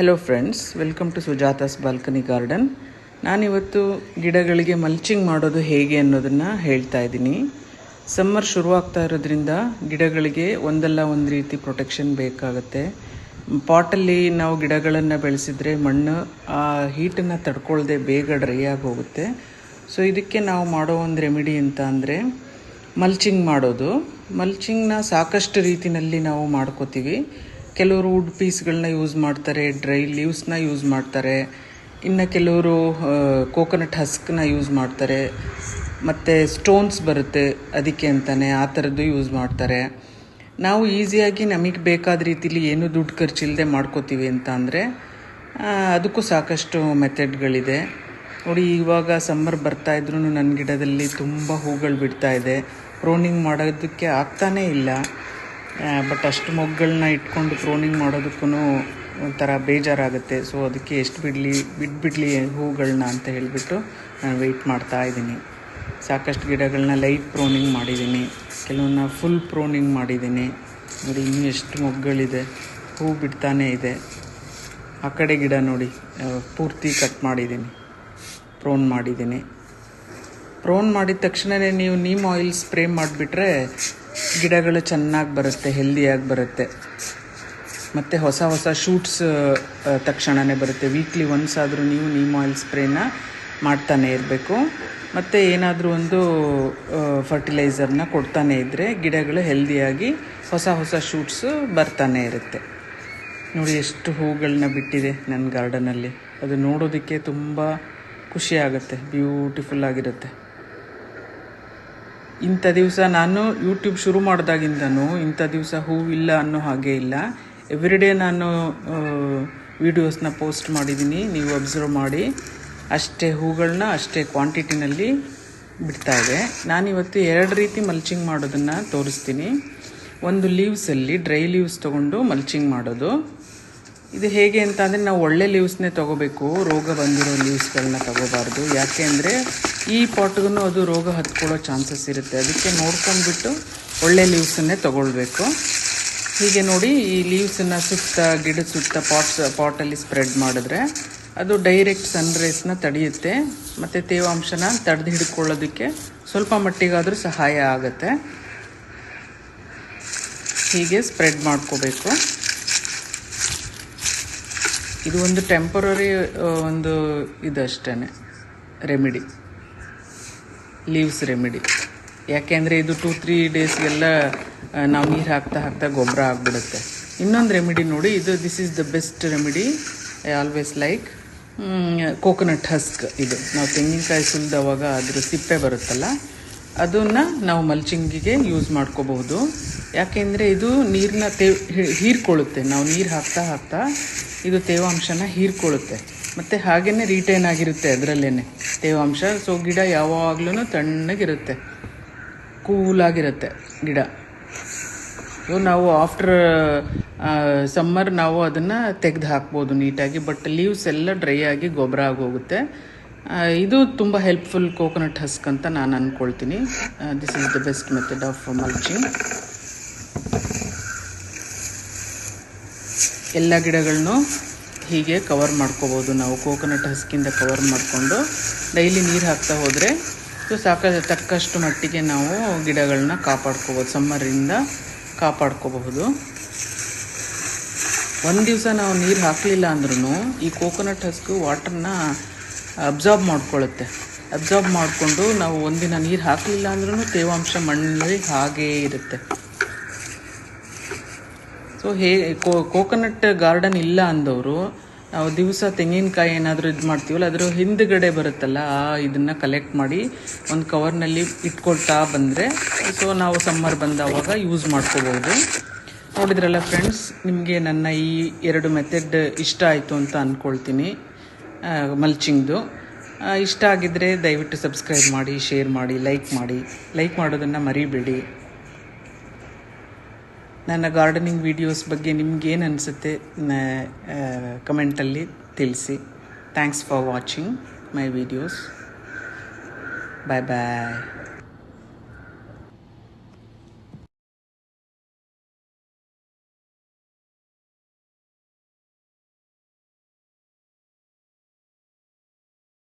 Hello friends, welcome to Sujatha's balcony garden. ನಾನಿವತ್ತು ಗಿಡಗಳಿಗೆ mulching ಮಾಡೋದು ಹೇಗೆ ಅನ್ನೋದನ್ನು ಹೇಳ್ತಾ ಇದ್ದೀನಿ. ಸಮ್ಮರ್ ಶುರುವಾಗ್ತಾ ಇರೋದ್ರಿಂದ ಗಿಡಗಳಿಗೆ ಒಂದಲ್ಲ ಒಂದು ರೀತಿ ಪ್ರೊಟೆಕ್ಷನ್ ಬೇಕಾಗುತ್ತೆ. ಪಾಟಲ್ಲಿ ನಾವು ಗಿಡಗಳನ್ನು ಬೆಳೆಸಿದ್ರೆ ಮಣ್ಣು ಆ ಹೀಟನ್ನು ತಡ್ಕೊಳ್ಳದೆ ಬೇಗ ಡ್ರೈ ಆಗಿ ಹೋಗುತ್ತೆ. ಸೊ ಇದಕ್ಕೆ ನಾವು ಮಾಡೋ ಒಂದು ರೆಮಿಡಿ ಅಂತ ಅಂದರೆ ಮಲ್ಚಿಂಗ್ ಮಾಡೋದು. ಮಲ್ಚಿಂಗ್ನ ಸಾಕಷ್ಟು ರೀತಿಯಲ್ಲಿ ನಾವು ಮಾಡ್ಕೋತೀವಿ. ಕೆಲವರು ವುಡ್ ಪೀಸ್ಗಳನ್ನ ಯೂಸ್ ಮಾಡ್ತಾರೆ, ಡ್ರೈ ಲೀವ್ಸ್ನ ಯೂಸ್ ಮಾಡ್ತಾರೆ, ಇನ್ನು ಕೆಲವರು ಕೋಕೋನಟ್ ಹಸ್ಕ್ನ ಯೂಸ್ ಮಾಡ್ತಾರೆ, ಮತ್ತು ಸ್ಟೋನ್ಸ್ ಬರುತ್ತೆ ಅದಕ್ಕೆ ಅಂತಲೇ ಆ ಥರದ್ದು ಯೂಸ್ ಮಾಡ್ತಾರೆ. ನಾವು ಈಸಿಯಾಗಿ ನಮಗೆ ಬೇಕಾದ ರೀತಿಲಿ ಏನು ದುಡ್ಡು ಖರ್ಚಿಲ್ಲದೆ ಮಾಡ್ಕೋತೀವಿ ಅಂತ ಅಂದರೆ ಅದಕ್ಕೂ ಸಾಕಷ್ಟು ಮೆಥಡ್ಗಳಿದೆ. ನೋಡಿ, ಇವಾಗ ಸಮ್ಮರ್ ಬರ್ತಾಯಿದ್ರೂ ನನ್ನ ಗಿಡದಲ್ಲಿ ತುಂಬ ಹೂಗಳು ಬಿಡ್ತಾ ಇದೆ. ಪ್ರೋನಿಂಗ್ ಮಾಡೋದಕ್ಕೆ ಆಗ್ತಾನೇ ಇಲ್ಲ. ಬಟ್ ಅಷ್ಟು ಮೊಗ್ಗಳನ್ನ ಇಟ್ಕೊಂಡು ಪ್ರೋನಿಂಗ್ ಮಾಡೋದಕ್ಕೂ ಒಂಥರ ಬೇಜಾರಾಗುತ್ತೆ. ಸೊ ಅದಕ್ಕೆ ಎಷ್ಟು ಬಿಟ್ಬಿಡ್ಲಿ ಹೂಗಳನ್ನ ಅಂತ ಹೇಳಿಬಿಟ್ಟು ನಾನು ವೆಯ್ಟ್ ಮಾಡ್ತಾ ಇದ್ದೀನಿ. ಸಾಕಷ್ಟು ಗಿಡಗಳನ್ನ ಲೈಟ್ ಪ್ರೋನಿಂಗ್ ಮಾಡಿದ್ದೀನಿ, ಕೆಲವನ್ನ ಫುಲ್ ಪ್ರೋನಿಂಗ್ ಮಾಡಿದ್ದೀನಿ. ನೋಡಿ, ಇನ್ನೂ ಎಷ್ಟು ಮೊಗ್ಗಳಿದೆ, ಹೂ ಬಿಡ್ತಾನೇ ಇದೆ. ಆ ಕಡೆ ಗಿಡ ನೋಡಿ, ಪೂರ್ತಿ ಕಟ್ ಮಾಡಿದ್ದೀನಿ, ಪ್ರೋನ್ ಮಾಡಿದ್ದೀನಿ. ಪ್ರೋನ್ ಮಾಡಿದ ತಕ್ಷಣವೇ ನೀವು ನೀಮ್ ಆಯಿಲ್ ಸ್ಪ್ರೇ ಮಾಡಿಬಿಟ್ರೆ ಗಿಡಗಳು ಚೆನ್ನಾಗಿ ಬರುತ್ತೆ, ಹೆಲ್ದಿಯಾಗಿ ಬರುತ್ತೆ. ಮತ್ತು ಹೊಸ ಹೊಸ ಶೂಟ್ಸ್ ತಕ್ಷಣವೇ ಬರುತ್ತೆ. ವೀಕ್ಲಿ ಒನ್ಸ್ ಆದರೂ ನೀವು ನೀಮ್ ಆಯಿಲ್ ಸ್ಪ್ರೇನ ಮಾಡ್ತಾನೆ ಇರಬೇಕು. ಮತ್ತು ಏನಾದರೂ ಒಂದು ಫರ್ಟಿಲೈಸರ್ನ ಕೊಡ್ತಾನೆ ಇದ್ದರೆ ಗಿಡಗಳು ಹೆಲ್ದಿಯಾಗಿ ಹೊಸ ಹೊಸ ಶೂಟ್ಸು ಬರ್ತಾನೆ ಇರುತ್ತೆ. ನೋಡಿ, ಎಷ್ಟು ಹೂಗಳನ್ನ ಬಿಟ್ಟಿದೆ ನನ್ನ ಗಾರ್ಡನಲ್ಲಿ. ಅದು ನೋಡೋದಕ್ಕೆ ತುಂಬ ಖುಷಿಯಾಗುತ್ತೆ, ಬ್ಯೂಟಿಫುಲ್ ಆಗಿರುತ್ತೆ. ಇಂಥ ದಿವಸ ನಾನು ಯೂಟ್ಯೂಬ್ ಶುರು ಮಾಡಿದಾಗಿಂದನೂ ಇಂಥ ದಿವಸ ಹೂವಿಲ್ಲ ಅನ್ನೋ ಹಾಗೆ ಇಲ್ಲ. ಎವ್ರಿಡೇ ನಾನು ವೀಡಿಯೋಸ್ನ ಪೋಸ್ಟ್ ಮಾಡಿದ್ದೀನಿ, ನೀವು ಅಬ್ಸರ್ವ್ ಮಾಡಿ. ಅಷ್ಟೇ ಹೂಗಳನ್ನ ಅಷ್ಟೇ ಕ್ವಾಂಟಿಟಿನಲ್ಲಿ ಬಿಡ್ತಾಯಿದೆ. ನಾನಿವತ್ತು 2 ರೀತಿ ಮಲ್ಚಿಂಗ್ ಮಾಡೋದನ್ನು ತೋರಿಸ್ತೀನಿ. ಒಂದು ಲೀವ್ಸಲ್ಲಿ ಡ್ರೈ ಲೀವ್ಸ್ ತೊಗೊಂಡು ಮಲ್ಚಿಂಗ್ ಮಾಡೋದು. ಇದು ಹೇಗೆ ಅಂತ ಅಂದರೆ, ನಾವು ಒಳ್ಳೆ ಲೀವ್ಸ್ನೇ ತೊಗೋಬೇಕು, ರೋಗ ಬಂದಿರೋ ಲೀವ್ಸ್ಗಳನ್ನ ತೊಗೋಬಾರ್ದು. ಯಾಕೆ ಅಂದರೆ ಈ ಪಾಟ್ಗೂ ಅದು ರೋಗ ಹತ್ಕೊಳ್ಳೋ ಚಾನ್ಸಸ್ ಇರುತ್ತೆ. ಅದಕ್ಕೆ ನೋಡ್ಕೊಂಡ್ಬಿಟ್ಟು ಒಳ್ಳೆ ಲೀವ್ಸನ್ನೇ ತೊಗೊಳ್ಬೇಕು. ಹೀಗೆ ನೋಡಿ, ಈ ಲೀವ್ಸನ್ನು ಗಿಡದ ಸುತ್ತ ಪಾಟಲ್ಲಿ ಸ್ಪ್ರೆಡ್ ಮಾಡಿದ್ರೆ ಅದು ಡೈರೆಕ್ಟ್ ಸನ್ರೈಸ್ನ ತಡೆಯುತ್ತೆ ಮತ್ತು ತೇವಾಂಶನ ತಡೆದು ಹಿಡ್ಕೊಳ್ಳೋದಕ್ಕೆ ಸ್ವಲ್ಪ ಮಟ್ಟಿಗಾದರೂ ಸಹಾಯ ಆಗುತ್ತೆ. ಹೀಗೆ ಸ್ಪ್ರೆಡ್ ಮಾಡ್ಕೋಬೇಕು. ಇದು ಒಂದು ಟೆಂಪರರಿ ಒಂದು ಇದಷ್ಟೇ ರೆಮಿಡಿ, ಲೀವ್ಸ್ ರೆಮಿಡಿ. ಯಾಕೆಂದರೆ ಇದು 2-3 ಡೇಸ್ಗೆಲ್ಲ ನಾವು ನೀರು ಹಾಕ್ತಾ ಗೊಬ್ಬರ ಆಗಿಬಿಡುತ್ತೆ. ಇನ್ನೊಂದು ರೆಮಿಡಿ ನೋಡಿ, this is the best remedy. I always like coconut husk. ಇದು ನಾವು ತೆಂಗಿನಕಾಯಿ ಸುಲಿದವಾಗ ಅದ್ರ ಸಿಪ್ಪೆ ಬರುತ್ತಲ್ಲ, ಅದನ್ನು ನಾವು ಮಲ್ಚಿಂಗಿಗೆ ಯೂಸ್ ಮಾಡ್ಕೋಬಹುದು. ಯಾಕೆಂದರೆ ಇದು ನೀರನ್ನ ಹೀರ್ಕೊಳ್ಳುತ್ತೆ. ನಾವು ನೀರು ಹಾಕ್ತಾ ಇದು ತೇವಾಂಶನ ಹೀರ್ಕೊಳ್ಳುತ್ತೆ ಮತ್ತು ಹಾಗೆಯೇ ರಿಟೈನ್ ಆಗಿರುತ್ತೆ ಅದರಲ್ಲೇ ತೇವಾಂಶ. ಸೊ ಗಿಡ ಯಾವಾಗಲೂ ತಣ್ಣಗಿರುತ್ತೆ, ಕೂಲಾಗಿರುತ್ತೆ ಗಿಡ. ಸೊ ನಾವು ಆಫ್ಟರ್ ಸಮ್ಮರ್ ನಾವು ಅದನ್ನು ತೆಗೆದು ಹಾಕ್ಬೋದು ನೀಟಾಗಿ. ಬಟ್ ಲೀವ್ಸ್ ಎಲ್ಲ ಡ್ರೈ ಆಗಿ ಗೊಬ್ಬರ ಆಗೋಗುತ್ತೆ. ಇದು ತುಂಬ ಹೆಲ್ಪ್ಫುಲ್ ಕೋಕೋನಟ್ ಹಸ್ಕ್ ಅಂತ ನಾನು ಅಂದ್ಕೊಳ್ತೀನಿ. This is the best method of mulching. ಎಲ್ಲ ಗಿಡಗಳನ್ನೂ ಹೀಗೆ ಕವರ್ ಮಾಡ್ಕೋಬೋದು ನಾವು. ಕೋಕೋನಟ್ ಹಸ್ಕಿಂದ ಕವರ್ ಮಾಡಿಕೊಂಡು ಡೈಲಿ ನೀರು ಹಾಕ್ತಾ ಹೋದರೆ ತಕ್ಕಷ್ಟು ಮಟ್ಟಿಗೆ ನಾವು ಗಿಡಗಳನ್ನ ಕಾಪಾಡ್ಕೋಬೋದು, ಸಮ್ಮರಿಂದ ಕಾಪಾಡ್ಕೋಬಹುದು. ಒಂದು ದಿವಸ ನಾವು ನೀರು ಹಾಕಲಿಲ್ಲ ಅಂದ್ರೂ ಈ ಕೋಕೋನಟ್ ಹಸ್ಕು ವಾಟರ್ನ ಅಬ್ಸಾರ್ಬ್ ಮಾಡ್ಕೊಳ್ಳುತ್ತೆ. ಅಬ್ಸಾರ್ಬ್ ಮಾಡಿಕೊಂಡು ನಾವು ಒಂದಿನ ನೀರು ಹಾಕಲಿಲ್ಲ ಅಂದ್ರೂ ತೇವಾಂಶ ಮಣ್ಣಲ್ಲಿ ಹಾಗೇ ಇರುತ್ತೆ. ಸೊ ಕೋಕೋನಟ್ ಗಾರ್ಡನ್ ಇಲ್ಲ ಅಂದವರು ನಾವು ದಿವಸ ತೆಂಗಿನಕಾಯಿ ಏನಾದರೂ ಇದು ಮಾಡ್ತೀವಲ್ಲ, ಅದರ ಹಿಂದುಗಡೆ ಬರುತ್ತಲ್ಲ, ಇದನ್ನು ಕಲೆಕ್ಟ್ ಮಾಡಿ ಒಂದು ಕವರ್ನಲ್ಲಿ ಇಟ್ಕೊಳ್ತಾ ಬಂದರೆ ಸೊ ನಾವು ಸಮ್ಮರ್ ಬಂದವಾಗ ಯೂಸ್ ಮಾಡ್ಕೋಬೋದು. ನೋಡಿದ್ರಲ್ಲ ಫ್ರೆಂಡ್ಸ್, ನಿಮಗೆ ನನ್ನ ಈ 2 ಮೆಥಡ್ ಇಷ್ಟ ಆಯಿತು ಅಂತ ಅಂದ್ಕೊಳ್ತೀನಿ. ಮಲ್ಚಿಂಗ್ದು ಇಷ್ಟ ಆಗಿದ್ದರೆ ದಯವಿಟ್ಟು ಸಬ್ಸ್ಕ್ರೈಬ್ ಮಾಡಿ, ಶೇರ್ ಮಾಡಿ, ಲೈಕ್ ಮಾಡೋದನ್ನು ಮರಿಬೇಡಿ. ನನ್ನ ಗಾರ್ಡನಿಂಗ್ ವೀಡಿಯೋಸ್ ಬಗ್ಗೆ ನಿಮ್ಗೇನು ಅನಿಸುತ್ತೆ ಕಮೆಂಟಲ್ಲಿ ತಿಳಿಸಿ. Thanks for watching my videos. Bye bye.